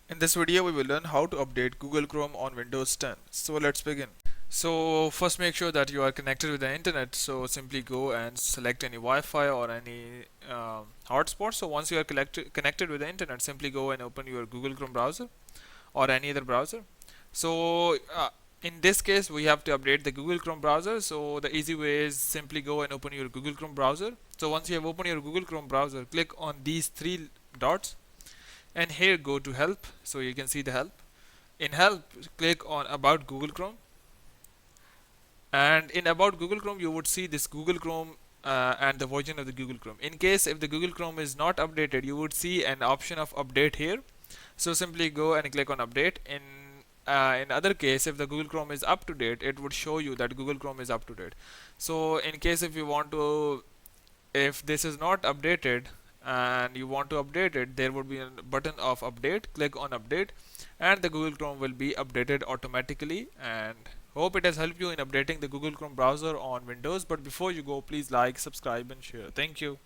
In this video, we will learn how to update Google Chrome on Windows 10. So let's begin. So first make sure that you are connected with the internet. So simply go and select any Wi-Fi or any hotspot. So once you are connected with the internet, simply go and open your Google Chrome browser or any other browser. So in this case, we have to update the Google Chrome browser. So the easy way is simply go and open your Google Chrome browser. So once you have opened your Google Chrome browser, click on these three dots and here go to help. So you can see the help. In help, click on about Google Chrome, and in about Google Chrome you would see this Google Chrome and the version of the Google Chrome. In case if the Google Chrome is not updated, you would see an option of update here. So simply go and click on update. In other case, if the Google Chrome is up to date, it would show you that Google Chrome is up to date. So in case if you want to, if this is not updated and you want to update it, there would be a button of update. Click on update and the Google Chrome will be updated automatically. And hope it has helped you in updating the Google Chrome browser on Windows. But before you go, please like, subscribe and share. Thank you.